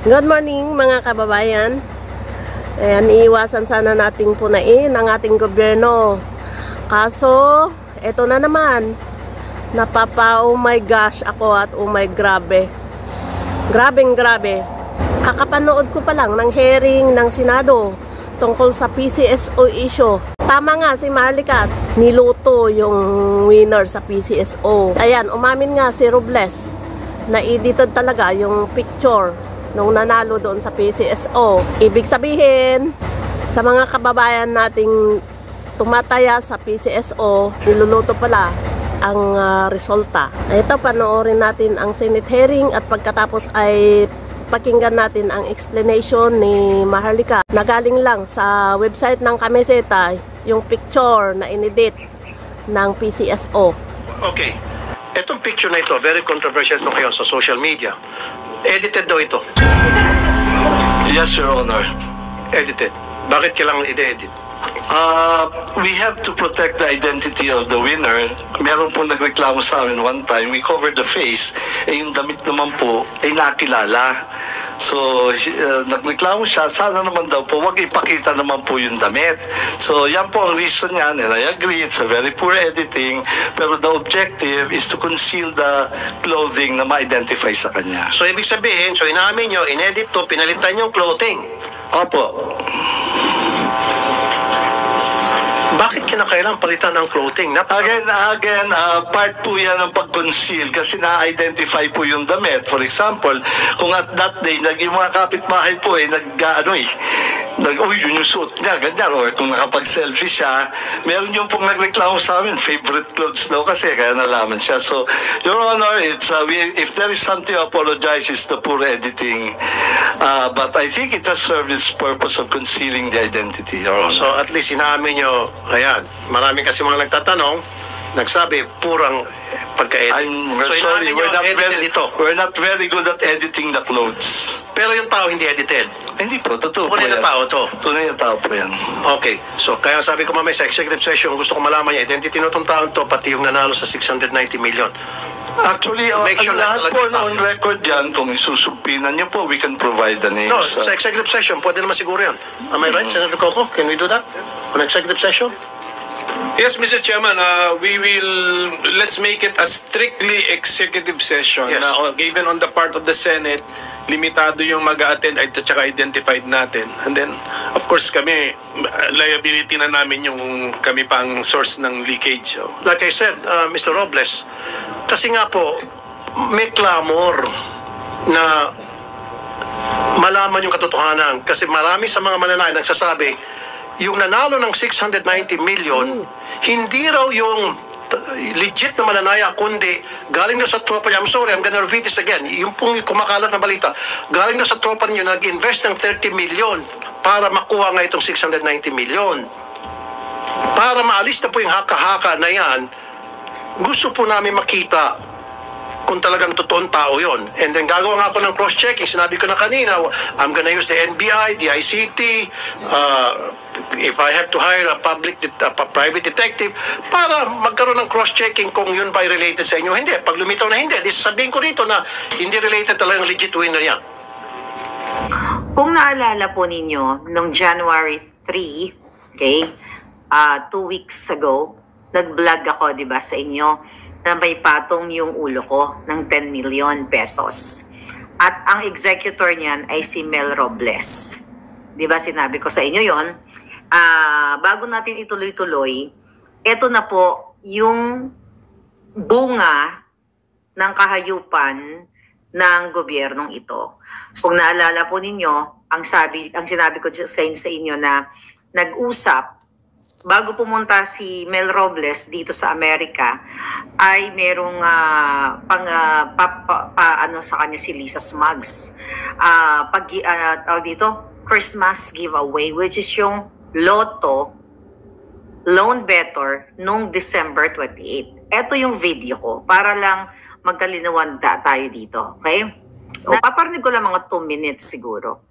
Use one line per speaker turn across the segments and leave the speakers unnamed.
Good morning mga kababayan. Ayan, iiwasan sana nating punain ang ating gobyerno. Kaso, eto na naman. Oh my gosh ako at oh my grabe. Grabe. Kakapanood ko pa lang ng hearing ng Senado tungkol sa PCSO issue. Tama nga si Maharlika, niluto yung winner sa PCSO. Ayan, umamin nga si Robles na edited talaga yung picture nung nanalo doon sa PCSO. Ibig sabihin, sa mga kababayan nating tumataya sa PCSO, niluluto pala ang resulta. Ito, panoorin natin ang Senate hearing at pagkatapos ay pakinggan natin ang explanation ni Maharlika na galing lang sa website ng Kamiseta, yung picture na inedit ng PCSO.
Okay. Itong picture na ito, very controversial ito ngayon sa social media. Edited daw ito.
Yes, Your Honor.
Edited. Bakit kailangan i-edit?
We have to protect the identity of the winner. Meron po nagreklamo sa amin one time, we covered the face, yung damit naman po ay nakilala. So, nagreklamo siya, sana naman daw po, wag ipakita naman po yung damit. So, yan po ang reason niyan, and I agree, it's a very poor editing, pero the objective is to conceal the clothing na ma-identify sa kanya.
So, ibig sabihin, so inamin nyo, inedit to, pinalitan yung clothing.
Opo.
Bakit kinakailangan palitan ng clothing?
Again, part po yan ng pag-conceal kasi na-identify po yung damit. For example, kung at that day, yung mga kapitbahay po yun yung suot niya, ganyan. Or kung nakapag-selfie siya, meron yung pong nagreklamo sa amin, favorite clothes daw kasi, kaya nalaman siya. So, Your Honor, it's, if there is something to apologize, it's the poor editing. But I think it has served its purpose of concealing the identity, Your Honor.
So, at least inamin nyo, ayan, marami kasi mga nagtatanong, nagsabi, purang pagka-edit.
I'm
so,
sorry, we're not very good at editing the clothes.
Pero yung tao hindi edited.
Hindi po, totoo po
yan. Tunay na tao to.
Tunay na tao po yan.
Okay, so kaya sabi ko mamaya sa executive session, gusto ko malaman yung identity ng itong taon to, pati yung nanalo sa 690 million.
Actually, sure lahat po na on record yan, kung isusumpinan niyo po, we can provide the names.
No, sa executive session, pwede naman siguro yan. Am I right, Senator Coco? Can we do that? On executive session?
Yes, Mr. Chairman, let's make it a strictly executive session.
Yes.
Given on the part of the Senate, limitado yung mag-a-attend at saka identified natin. And then, of course, kami, liability na namin yung kami pang source ng leakage. So.
Like I said, Mr. Robles, kasi nga po, may clamor na malaman yung katotohanan. Kasi marami sa mga mananayan nagsasabi, yung nanalo ng 690 million, hindi raw yung legit na mananaya, kundi galing na sa tropa niya. I'm sorry, I'm gonna repeat this again. Yung pong kumakalat na balita, galing na sa tropa niyo, nag-invest ng 30 million para makuha nga itong 690 million. Para maalis na po yung haka-haka na yan, gusto po namin makita kung talagang totoong tao yon. And then gagawa nga ako ng cross-checking. Sinabi ko na kanina, I'm gonna use the NBI, the ICT, if I have to hire a private detective, para magkaroon ng cross-checking kung yun ba related sa inyo. Hindi. Pag lumitaw na hindi, sabihin ko rito na hindi related, talagang legit winner yan.
Kung naalala po ninyo, noong January 3, okay, 2 weeks ago, nag-vlog ako, di ba, sa inyo, na may patong yung ulo ko ng 10 million pesos. At ang executor niyan ay si Mel Robles. Di ba, sinabi ko sa inyo yon. Bago natin ituloy-tuloy, eto na po yung bunga ng kahayupan ng gobyernong ito. Kung naalala po ninyo, ang sinabi ko sa inyo na nag-usap bago pumunta si Mel Robles dito sa Amerika, ay merong sa kanya si Lisa Smugs. Dito, Christmas giveaway, which is yung Lotto Loan Better nung December 28. Ito yung video ko para lang magkalinawan tayo dito. Okay? So, paparinig ko lang mga 2 minutes siguro.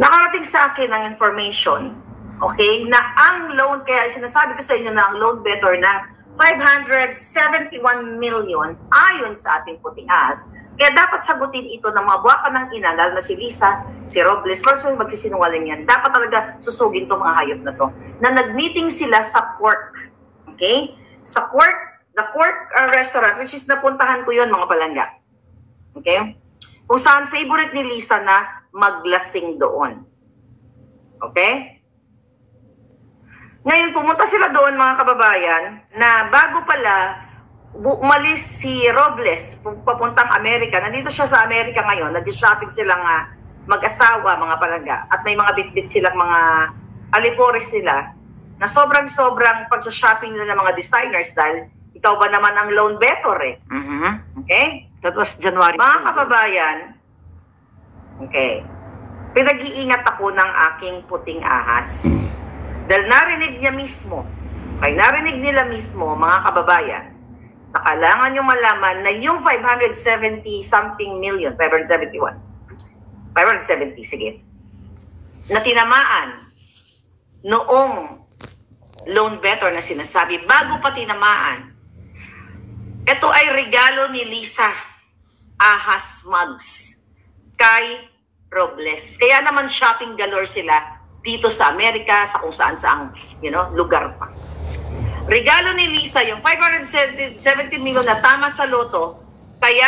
Nakarating sa akin ang information, okay, na ang loan, kaya sinasabi ko sa inyo na ang Loan Better na 571 million ayon sa ating puting ahas. Kaya dapat sagutin ito ng mga buwaka ng ina, lalo na si Lisa, si Robles, versus magsisinungaling yan. Dapat talaga susugin itong mga hayop na to. Na nag-meeting sila sa Quark. Okay? Sa Quark, the Quark restaurant, which is napuntahan ko yon mga palangga. Okay? Kung saan favorite ni Lisa na maglasing doon. Okay? Ngayon, pumunta sila doon mga kababayan na bago pala umalis si Robles papuntang Amerika. Nandito siya sa Amerika ngayon. Nag-shopping silang mag-asawa, mga palangga. At may mga bitbit silang mga alipores nila na sobrang-sobrang pag-shopping nila ng mga designers dahil ikaw ba naman ang loan better eh. Okay?
That was January.
Mga kababayan, okay, pinag-iingat ako ng aking puting ahas. Dahil narinig niya mismo, narinig nila mismo, mga kababayan, na kailangan nyo malaman na yung 570 something million, 571, 570, sige, na tinamaan noong loan better na sinasabi, bago pa tinamaan, ito ay regalo ni Lisa Ahas Mugs kay Robles. Kaya naman shopping galore sila dito sa Amerika, sa kung saan saang, lugar pa. Regalo ni Lisa, yung 570 million na tama sa loto, kaya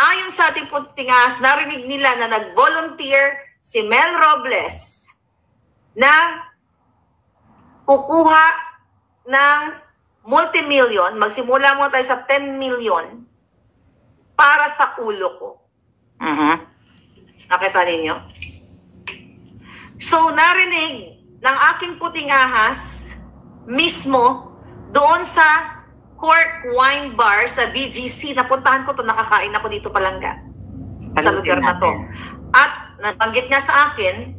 ayon sa ating puting ahas, narinig nila na nag-volunteer si Mel Robles na kukuha ng multi-million, magsimula mo tayo sa 10 million para sa ulo ko. Nakita ninyo? So, narinig ng aking puting ahas mismo doon sa Quark Wine Bar sa BGC. Napuntahan ko to, nakakain ako dito palangga. Sa lugar na to. At nabanggit nga sa akin,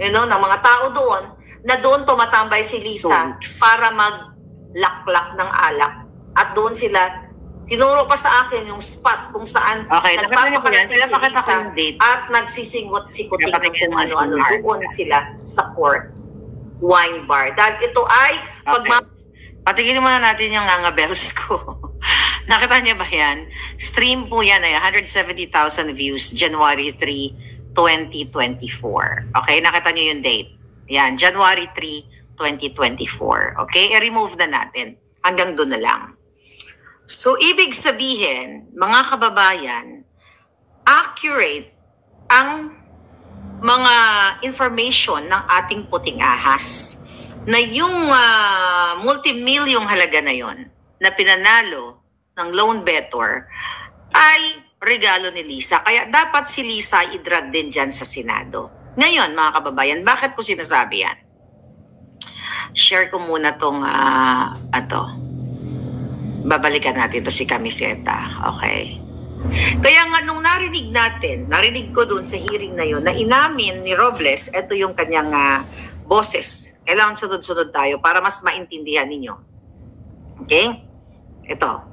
ng mga tao doon, na doon tumatambay si Lisa para maglaklak ng alak. At doon sila, tinuro pa sa akin yung spot kung saan nagpapakasisi si Lisa at nagsisingot-sikutin kung ano-ano. Doon sila sa Quark Wine Bar. Dahil ito ay
patigilin muna natin yung ngangabels ko. Nakita niyo ba yan? Stream po yan ay 170,000 views, January 3, 2024. Okay, nakita niyo yung date. Yan, January 3, 2024. Okay, i-remove na natin. Hanggang doon na lang. So, ibig sabihin, mga kababayan, accurate ang mga information ng ating puting ahas na yung multi-million halaga na yon na pinanalo ng loan better ay regalo ni Lisa. Kaya dapat si Lisa i-drag din dyan sa Senado. Ngayon, mga kababayan, bakit ko sinasabi yan? Share ko muna tong babalikan natin to si Camiseta. Okay. Kaya nga nung narinig ko doon sa hearing na yun, na inamin ni Robles, ito yung kanyang boses. Kailangan sunod-sunod tayo para mas maintindihan ninyo. Okay? Ito.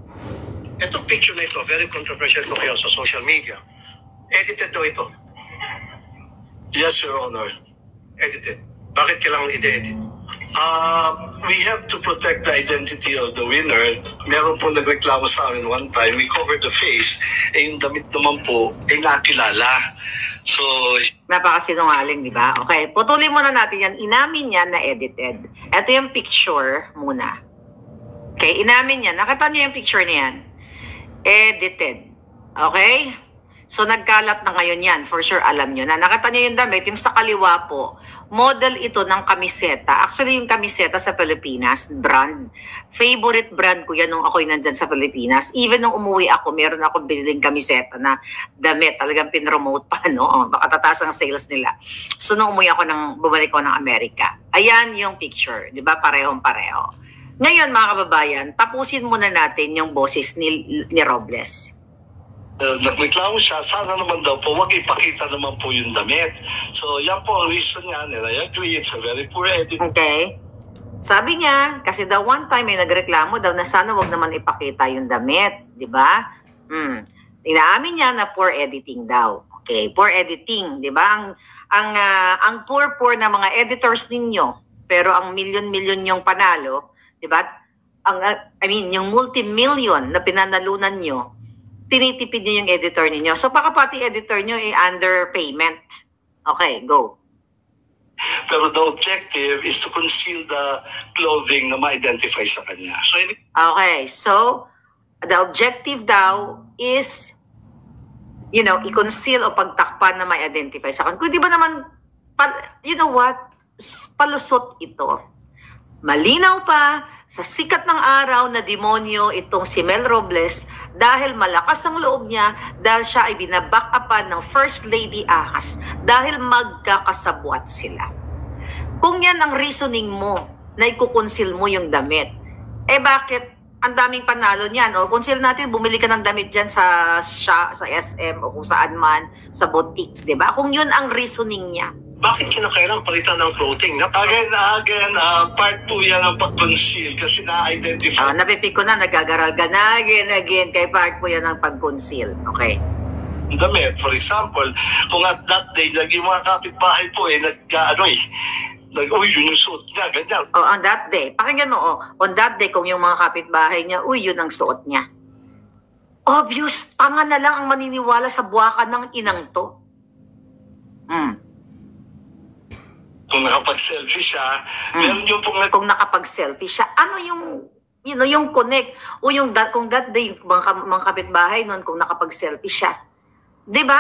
Itong picture na ito, very controversial ito kayo sa social media. Edited daw ito.
Yes, Your Honor.
Edited. Bakit kailangan i-edit?
We have to protect the identity of the winner. Meron po nagreklamo sa amin one time, we covered the face, yung damit naman po ay nakilala. So,
napakasinungaling, di ba? Okay, putulin muna natin yan. Inamin niya na edited. Ito yung picture muna. Okay, inamin niya. Nakita niyo yung picture niyan. Edited. Okay? So, nagkalat na ngayon yan. For sure, alam nyo na. Nakita nyo yung damit, yung sa kaliwa po, model ito ng kamiseta. Actually, yung kamiseta sa Pilipinas, brand. Favorite brand ko yan nung ako'y nandyan sa Pilipinas. Even nung umuwi ako, meron akong biniling kamiseta na damit. Talagang pinromote pa, no? Baka tataas ang sales nila. So, nung umuwi ako, bumalik ako ng Amerika. Ayan yung picture. Di ba? Parehong-pareho. Ngayon, mga kababayan, tapusin muna natin yung boses ni Robles.
Nagreklamo siya, sana naman daw po, wag ipakita naman po yung damit. So, yan po ang reason niya, and I agree, it's a very poor edit.
Okay. Sabi niya, kasi daw one time may nagreklamo daw na sana wag naman ipakita yung damit, di ba? Inaamin niya na poor editing daw. Okay, poor editing, di ba? Ang poor na mga editors ninyo, pero ang milyon-milyon yung panalo, di ba?
yung multi-million na pinanalunan nyo, tinitipid nyo yung editor ninyo. So, baka pati editor nyo ay underpayment. Okay, go.
Pero the objective is to conceal the clothing na ma-identify sa kanya. So,
Okay, so, the objective daw is, i-conceal o pagtakpan na may identify sa kanya. Kung di ba naman, palusot ito. Malinaw pa, sa sikat ng araw na demonyo itong si Mel Robles dahil malakas ang loob niya dahil siya ay binaback upan ng First Lady Ahas dahil magkakasabwat sila. Kung yan ang reasoning mo na ikukonsil mo yung damit, bakit ang daming panalo niyan? O konsil natin, bumili ka ng damit dyan sa SM o kung saan man, sa boutique, di ba? Kung yun ang reasoning niya.
Bakit kinakailangan palitan ng clothing?
Again, part 2 yan ang pag-conceal kasi na-identify.
Napipik ko na, nagagaral ka na again, kay part po yan ang pag-conceal. Okay.
Damit, for example, kung at that day, yung mga kapitbahay po yun yung suot niya, ganyan.
On that day, pakinggan mo, on that day, kung yung mga kapitbahay niya, yun ang suot niya. Obvious, tanga na lang ang maniniwala sa buwakan ng inang to.
Kung nakapag-selfie siya, meron yung pong...
Kung nakapag-selfie siya, ano yung connect? O kung that day, mga kapitbahay nun, kung nakapag-selfie siya. Diba?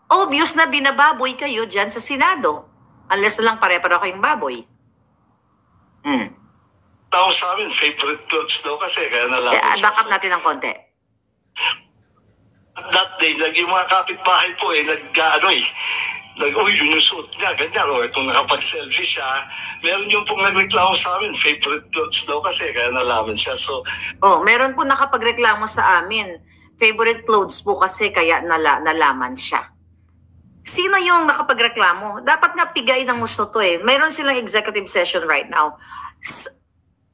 Obvious na binababoy kayo dyan sa Senado. Unless na lang pare-pareho kayong baboy.
Tao sa amin, favorite clothes daw kasi, kaya nalaman siya.
Back up natin ng konti.
That day, yung mga kapitbahay po yun yung suot niya, ganyan. Or kung nakapag-selfie siya, meron yung pong nagreklamo sa amin, favorite clothes daw kasi, kaya nalaman siya. So,
meron po nakapagreklamo sa amin, favorite clothes po kasi, kaya nalaman siya. Sino yung nakapagreklamo? Dapat nga pigay ng gusto to eh. Mayroon silang executive session right now.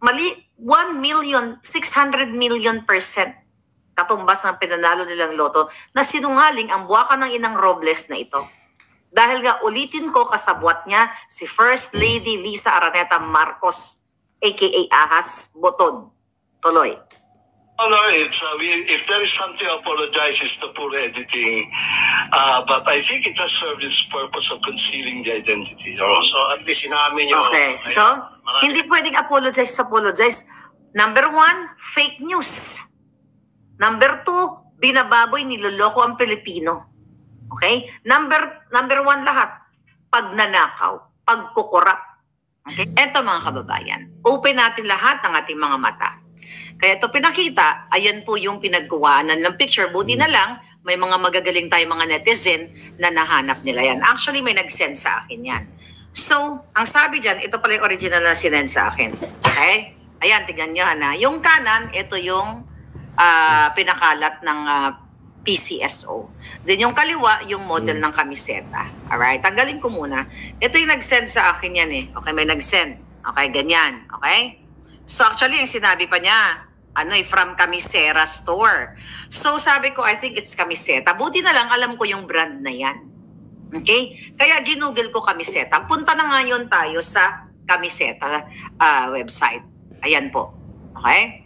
Mali, 1,600,000,000% katumbas ng pinanalo nilang loto na sinungaling ang buwakan ng inang Robles na ito. Dahil nga ulitin ko, kasabwat niya si First Lady Lisa Araneta Marcos, aka Ahas Botod. Tuloy.
Honor, if there is something to apologize, it's the poor editing. But I think it has served its purpose of concealing the identity.
So at least inamin nyo.
Okay, so hindi pwedeng apologize. Number 1, fake news. Number 2, binababoy, niloloko ang Pilipino. Okay? Number 1 lahat, pagnanakaw, pagkukurap. Okay? Eto mga kababayan, open natin lahat ng ating mga mata. Kaya ito pinakita, ayan po yung pinagkuwaanan ng picture. Buti na lang, may mga magagaling tayo mga netizen na nahanap nila yan. Actually, may nag-send sa akin yan. So, ang sabi dyan, ito pala yung original na sinend sa akin. Okay? Ayan, tignan nyo na. Yung kanan, ito yung pinakalat ng PCSO. Then yung kaliwa, yung model ng kamiseta. Alright, tanggalin ko muna. Ito yung nag-send sa akin yan eh. Okay, may nag-send. Okay, ganyan. Okay? So actually, yung sinabi pa niya, from Camisera store. So sabi ko, I think it's Camiseta. Buti na lang, alam ko yung brand na yan. Okay? Kaya ginugol ko Camiseta. Punta na ngayon tayo sa Camiseta website. Ayan po. Okay?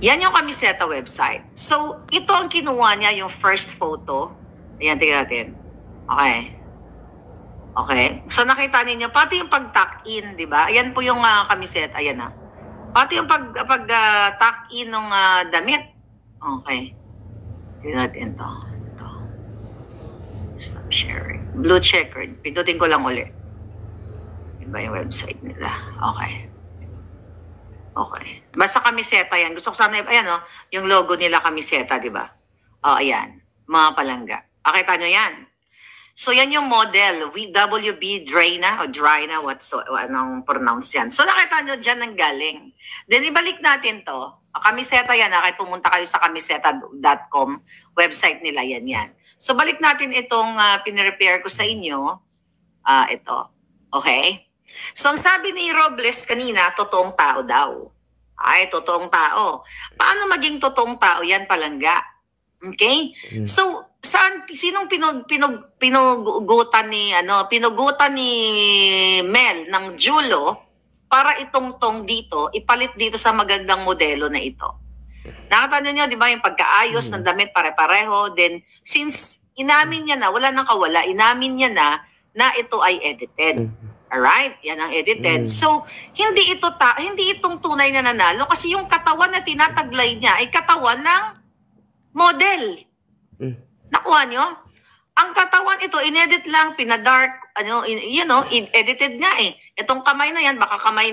Yan yung Camiseta website. So, ito ang kinuha niya, yung first photo. Ayan, tingnan natin. Okay. Okay. So, nakita ninyo, pati yung pag-tuck-in, di ba? Ayan po yung Camiseta. Ayan na. Pati yung pag-tuck-in ng damit. Okay. Tingnan natin ito. Stop sharing. Blue checkered. Pindutin ko lang ulit. Yun ba yung website nila? Okay. Okay. Basta Camiseta yan. Gusto ko sana, ayan yung logo nila Camiseta, di ba? Ayan. Mga palangga. Kita nyo yan. So, yan yung model. WB Drina o Drina, anong pronounce yan. So, nakita nyo dyan ang galing. Then, ibalik natin to. Camiseta yan. Kahit pumunta kayo sa camiseta.com, website nila yan. So, balik natin itong pinrepair ko sa inyo. Ito. Okay? So, ang sabi ni Robles kanina, totoong tao daw. Ay, totoong tao. Paano maging totoong tao yan, palangga? Okay? So, sinong pinugutan ni Mel ng Julo, para itongtong dito, ipalit dito sa magandang modelo na ito. Nakita niyo, di ba, yung pagkaayos ng damit pare-pareho. Then, since inamin niya na, wala nang kawala, inamin niya na ito ay edited. Alright? Yan ang edited. So, hindi itong tunay na nanalo kasi yung katawan na tinataglay niya ay katawan ng model. Nakuha niyo? Ang katawan ito, inedit lang, pinadark, edited nga eh. Itong kamay na yan, baka kamay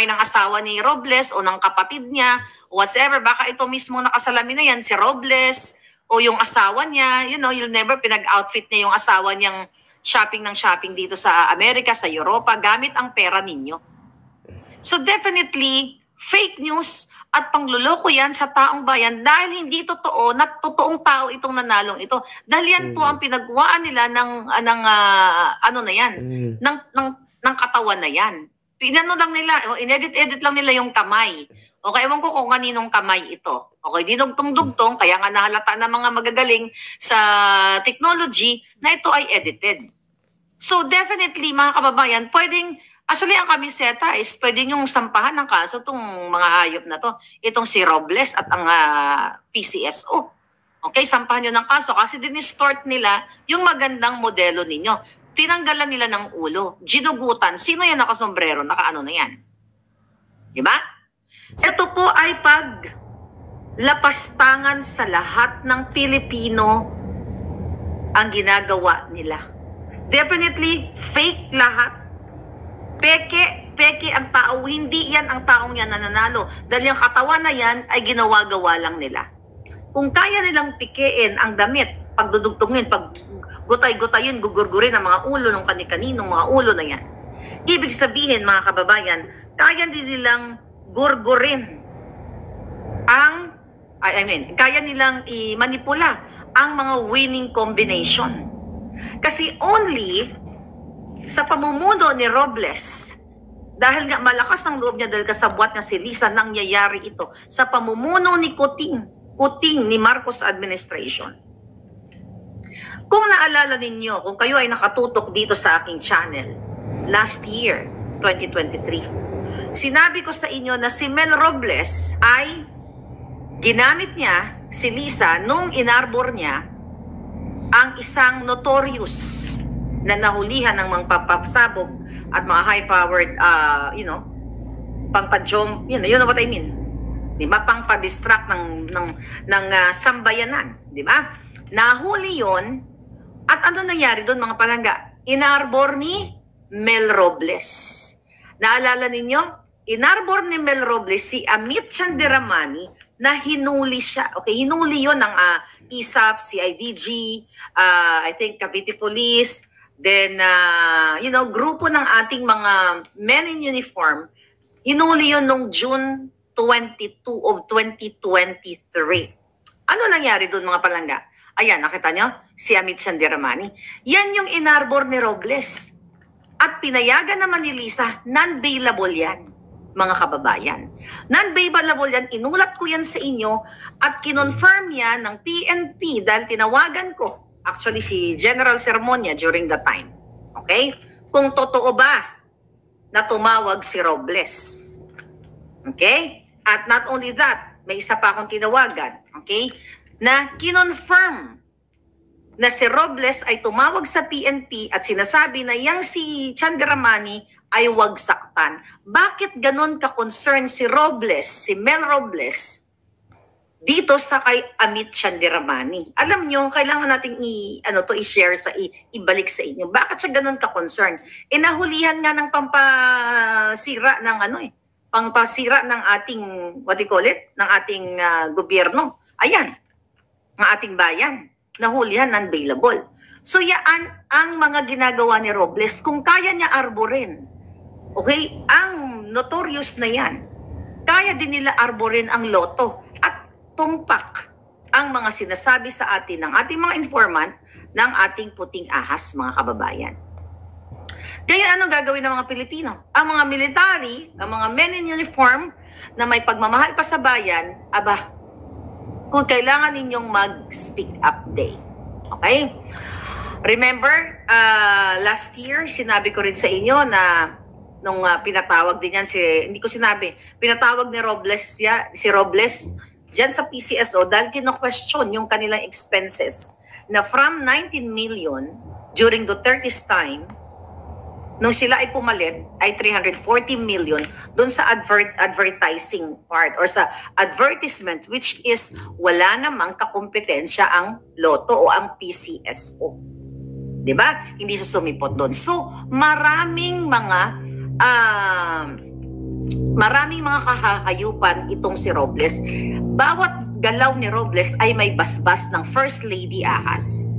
ng asawa ni Robles o ng kapatid niya, whatsoever, baka ito mismo nakasalamin na yan, si Robles o yung asawa niya, you'll never pinag-outfit niya yung asawa niyang shopping dito sa Amerika, sa Europa, gamit ang pera ninyo. So definitely, fake news at pangluloko yan sa taong bayan dahil hindi totoo na totoong tao itong nanalong ito. Dahil yan po ang pinagwaan nila ng katawan na yan. Pinano lang nila, inedit lang nila yung kamay. Okay, ewan ko kung kaninong kamay ito. Okay, dinugtong-dugtong, kaya nga nahalata ng mga magagaling sa technology na ito ay edited. So definitely, mga kababayan, actually, ang kamiseta is pwede niyong sampahan ng kaso itong mga hayop na to. Itong si Robles at ang PCSO. Okay, sampahan niyo ng kaso kasi dinistort nila yung magandang modelo ninyo. Tinanggalan nila ng ulo, ginugutan. Sino yan nakasombrero? Nakaano na yan? Diba? Ito po ay paglapastangan sa lahat ng Pilipino ang ginagawa nila. Definitely, fake lahat. Peke ang tao, hindi yan ang taong yan na nanalo. Dahil yung katawan na yan ay ginawa-gawa lang nila. Kung kaya nilang pikein ang damit, pagdudugtungin, paggutay-gutayin, gugurgurin ang mga ulo ng kani-kaninong mga ulo na yan. Ibig sabihin, mga kababayan, kaya din nilang gurgurin kaya nilang i-manipula ang mga winning combination. Kasi only sa pamumuno ni Robles, dahil nga malakas ang loob niya dahil kasabwat niya si Lisa, nangyayari ito sa pamumuno ni Kuting ni Marcos administration. Kung naalala ninyo, kung kayo ay nakatutok dito sa aking channel, last year, 2023, sinabi ko sa inyo na si Mel Robles ay ginamit niya si Lisa nung inarbor niya ang isang notorious na nahulihan ng mga papasabog at mga high-powered, pangpa-jom, you know what I mean? Di ba? Pangpa-distract ng sambayanan. Di ba? Nahuli yon. At ano nangyari doon, mga palangga? Inarbor ni Mel Robles. Naalala ninyo? Inarbor ni Mel Robles si Amit Chandiramani na hinuli siya. Okay, hinuli yon ng ISAP, CIDG, I think Cavite Police, then, grupo ng ating mga men in uniform, hinuli yun noong June 22 of 2023. Ano nangyari doon, mga palangga? Ayan, nakita nyo? Si Amit Chandiramani. Yan yung inarbor ni Robles. At pinayagan naman ni Lisa, non-bailable yan, mga kababayan. Non-bailable yan, inulat ko yan sa inyo at kinonfirm yan ng PNP dahil tinawagan ko. Actually, si General Sermonia during that time. Okay? Kung totoo ba na tumawag si Robles. Okay? At not only that, may isa pa akong tinawagan. Okay? Na kinonfirm na si Robles ay tumawag sa PNP at sinasabi na yang si Chandiramani ay wag saktan. Bakit ganon ka-concern si Robles, si Mel Robles, dito sa kay Amit Chandiramani? Alam nyo, kailangan nating i-share ibalik sa inyo. Bakit siya ganun ka-concern? Nahulihan nga ng pampasira ng pampasira ng ating, what do you call it? Ng ating gobyerno. Ayan, ng ating bayan. Nahulihan, non-bailable. So yan ang mga ginagawa ni Robles. Kung kaya niya arborin, okay, ang notorious na yan, kaya din nila arborin ang loto at tumpak ang mga sinasabi sa atin ng ating mga informant ng ating puting ahas, mga kababayan. Kaya ano gagawin ng mga Pilipino? Ang mga military, ang mga men in uniform na may pagmamahal pa sa bayan, kung kailangan ninyong mag-speak up day. Okay? Remember, last year, sinabi ko rin sa inyo na pinatawag din yan hindi ko sinabi, pinatawag ni Robles si Robles dyan sa PCSO dahil kino-question yung kanilang expenses na from 19 million during Duterte's time, nung sila ay pumalit, ay 340 million doon sa advertising part or sa advertisement, which is wala namang kakompetensya ang Lotto o ang PCSO. Diba? Hindi siya sumipot doon. So, maraming mga kahahayupan itong si Robles. Bawat galaw ni Robles ay may basbas ng First Lady Ahas.